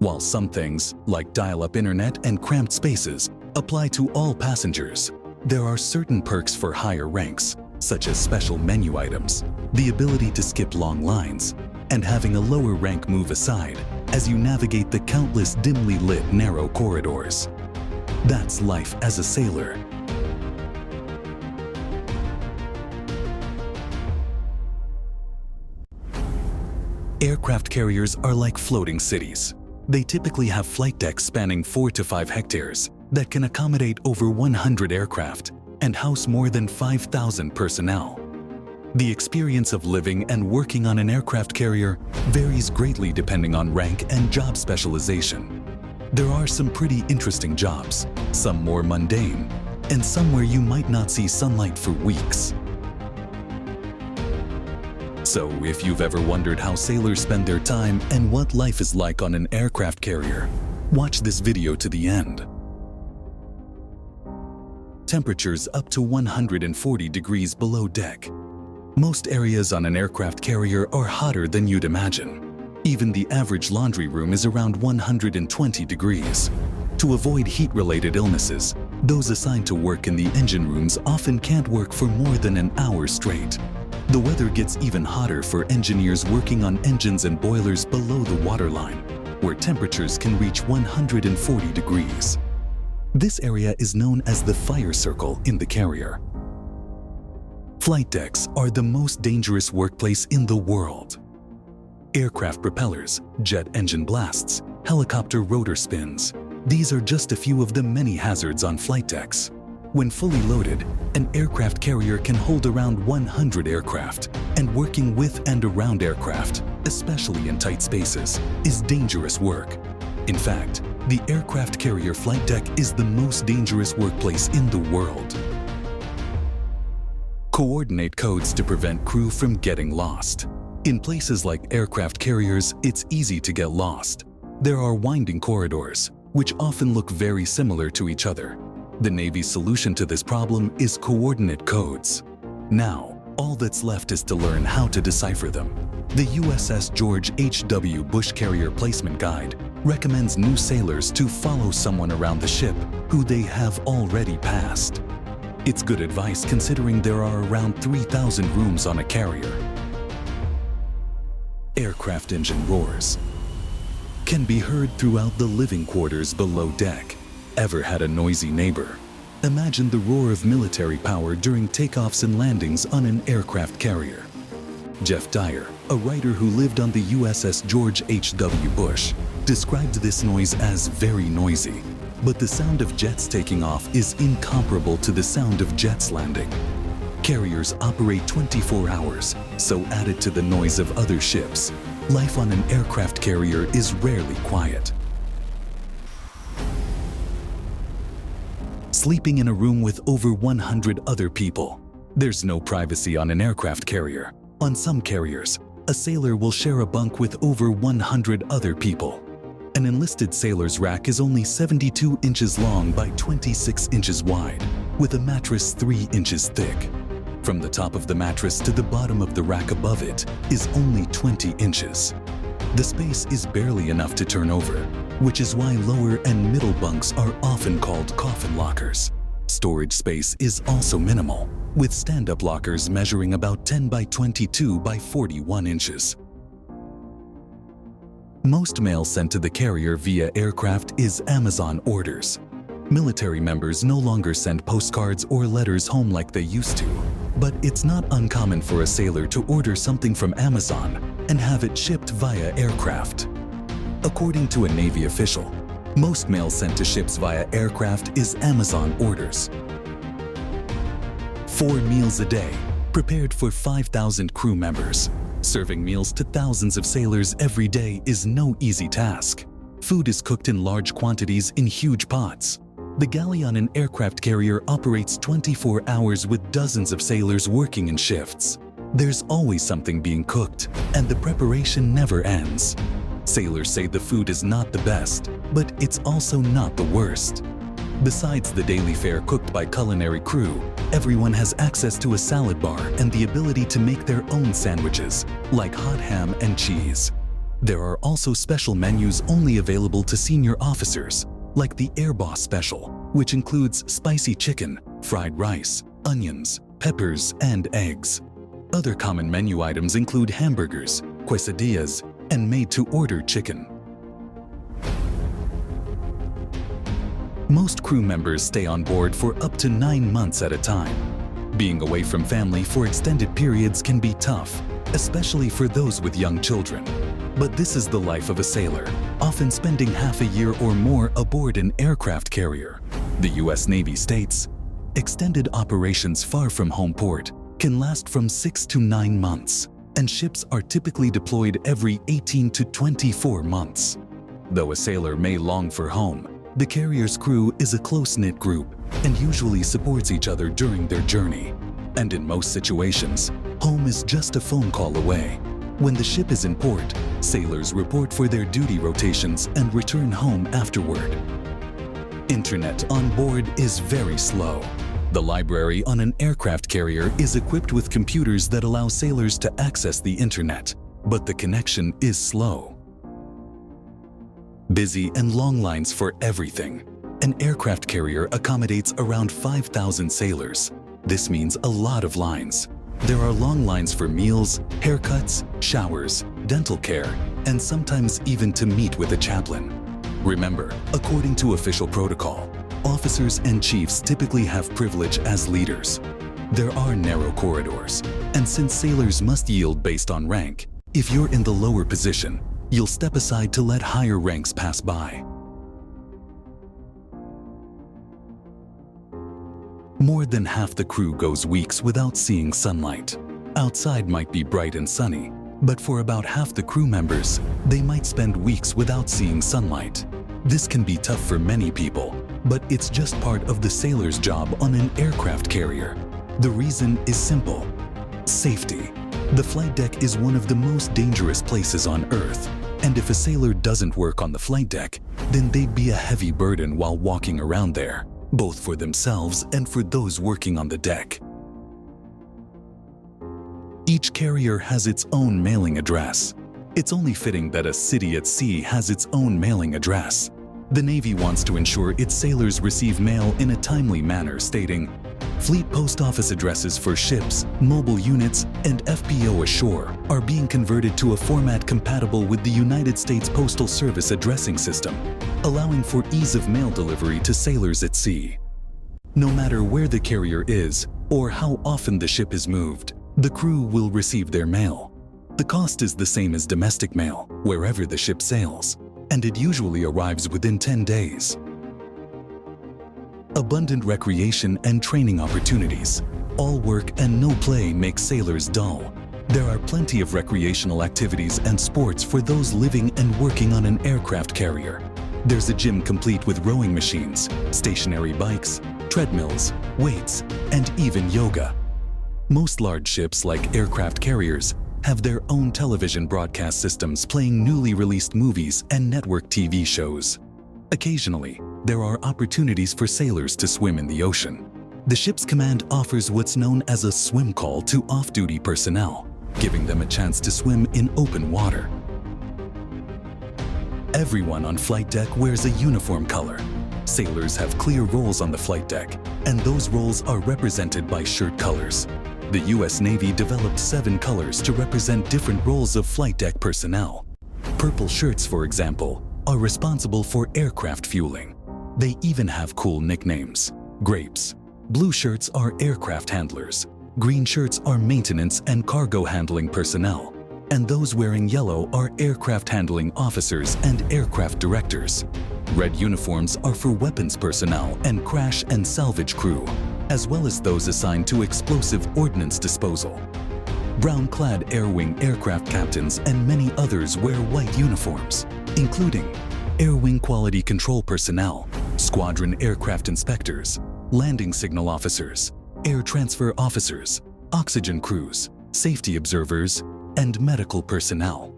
while some things, like dial-up internet and cramped spaces, apply to all passengers. There are certain perks for higher ranks, such as special menu items, the ability to skip long lines, and having a lower rank move aside as you navigate the countless dimly lit narrow corridors. That's life as a sailor. Aircraft carriers are like floating cities. They typically have flight decks spanning 4 to 5 hectares that can accommodate over 100 aircraft and house more than 5,000 personnel. The experience of living and working on an aircraft carrier varies greatly depending on rank and job specialization. There are some pretty interesting jobs, some more mundane, and some where you might not see sunlight for weeks. So if you've ever wondered how sailors spend their time and what life is like on an aircraft carrier, watch this video to the end. Temperatures up to 140 degrees below deck. Most areas on an aircraft carrier are hotter than you'd imagine. Even the average laundry room is around 120 degrees. To avoid heat-related illnesses, those assigned to work in the engine rooms often can't work for more than an hour straight. The weather gets even hotter for engineers working on engines and boilers below the waterline, where temperatures can reach 140 degrees. This area is known as the fire circle in the carrier. Flight decks are the most dangerous workplace in the world. Aircraft propellers, jet engine blasts, helicopter rotor spins. These are just a few of the many hazards on flight decks. When fully loaded, an aircraft carrier can hold around 100 aircraft, and working with and around aircraft, especially in tight spaces, is dangerous work. In fact, the aircraft carrier flight deck is the most dangerous workplace in the world. Coordinate codes to prevent crew from getting lost. In places like aircraft carriers, it's easy to get lost. There are winding corridors, which often look very similar to each other. The Navy's solution to this problem is coordinate codes. Now, all that's left is to learn how to decipher them. The USS George H.W. Bush Carrier Placement Guide recommends new sailors to follow someone around the ship who they have already passed. It's good advice considering there are around 3,000 rooms on a carrier. Aircraft engine roars can be heard throughout the living quarters below deck. Ever had a noisy neighbor? Imagine the roar of military power during takeoffs and landings on an aircraft carrier. Jeff Dyer, a writer who lived on the USS George H.W. Bush, described this noise as very noisy, but the sound of jets taking off is incomparable to the sound of jets landing. Carriers operate 24 hours, so added to the noise of other ships, life on an aircraft carrier is rarely quiet. Sleeping in a room with over 100 other people. There's no privacy on an aircraft carrier. On some carriers, a sailor will share a bunk with over 100 other people. An enlisted sailor's rack is only 72 inches long by 26 inches wide, with a mattress 3 inches thick. From the top of the mattress to the bottom of the rack above it is only 20 inches. The space is barely enough to turn over, which is why lower and middle bunks are often called coffin lockers. Storage space is also minimal, with stand-up lockers measuring about 10 by 22 by 41 inches. Most mail sent to the carrier via aircraft is Amazon orders. Military members no longer send postcards or letters home like they used to, but it's not uncommon for a sailor to order something from Amazon and have it shipped via aircraft. According to a Navy official, most mail sent to ships via aircraft is Amazon orders. 4 meals a day, prepared for 5,000 crew members. Serving meals to thousands of sailors every day is no easy task. Food is cooked in large quantities in huge pots. The galley on an aircraft carrier operates 24 hours with dozens of sailors working in shifts. There's always something being cooked, and the preparation never ends. Sailors say the food is not the best, but it's also not the worst. Besides the daily fare cooked by culinary crew, everyone has access to a salad bar and the ability to make their own sandwiches, like hot ham and cheese. There are also special menus only available to senior officers, like the Air Boss Special, which includes spicy chicken, fried rice, onions, peppers, and eggs. Other common menu items include hamburgers, quesadillas, and made-to-order chicken. Most crew members stay on board for up to 9 months at a time. Being away from family for extended periods can be tough, especially for those with young children. But this is the life of a sailor, often spending half a year or more aboard an aircraft carrier. The U.S. Navy states, extended operations far from home port can last from 6 to 9 months, and ships are typically deployed every 18 to 24 months. Though a sailor may long for home, the carrier's crew is a close-knit group and usually supports each other during their journey. And in most situations, home is just a phone call away. When the ship is in port, sailors report for their duty rotations and return home afterward. Internet on board is very slow. The library on an aircraft carrier is equipped with computers that allow sailors to access the internet, but the connection is slow. Busy and long lines for everything. An aircraft carrier accommodates around 5,000 sailors. This means a lot of lines. There are long lines for meals, haircuts, showers, dental care, and sometimes even to meet with a chaplain. Remember, according to official protocol, officers and chiefs typically have privilege as leaders. There are narrow corridors, and since sailors must yield based on rank, if you're in the lower position, you'll step aside to let higher ranks pass by. More than half the crew goes weeks without seeing sunlight. Outside might be bright and sunny, but for about half the crew members, they might spend weeks without seeing sunlight. This can be tough for many people, but it's just part of the sailor's job on an aircraft carrier. The reason is simple: safety. The flight deck is one of the most dangerous places on Earth, and if a sailor doesn't work on the flight deck, then they'd be a heavy burden while walking around there, both for themselves and for those working on the deck. Each carrier has its own mailing address. It's only fitting that a city at sea has its own mailing address. The Navy wants to ensure its sailors receive mail in a timely manner, stating, "Fleet post office addresses for ships, mobile units, and FPO ashore are being converted to a format compatible with the United States Postal Service addressing system, allowing for ease of mail delivery to sailors at sea." No matter where the carrier is or how often the ship is moved, the crew will receive their mail. The cost is the same as domestic mail, wherever the ship sails, and it usually arrives within 10 days. Abundant recreation and training opportunities. All work and no play make sailors dull. There are plenty of recreational activities and sports for those living and working on an aircraft carrier. There's a gym complete with rowing machines, stationary bikes, treadmills, weights, and even yoga. Most large ships, like aircraft carriers, have their own television broadcast systems playing newly released movies and network TV shows. Occasionally, there are opportunities for sailors to swim in the ocean. The ship's command offers what's known as a swim call to off-duty personnel, giving them a chance to swim in open water. Everyone on flight deck wears a uniform color. Sailors have clear roles on the flight deck, and those roles are represented by shirt colors. The U.S. Navy developed 7 colors to represent different roles of flight deck personnel. Purple shirts, for example, are responsible for aircraft fueling. They even have cool nicknames: Grapes. Blue shirts are aircraft handlers. Green shirts are maintenance and cargo handling personnel. And those wearing yellow are aircraft handling officers and aircraft directors. Red uniforms are for weapons personnel and crash and salvage crew, as well as those assigned to explosive ordnance disposal. Brown-clad air wing aircraft captains and many others wear white uniforms, including air wing quality control personnel, squadron aircraft inspectors, landing signal officers, air transfer officers, oxygen crews, safety observers, and medical personnel.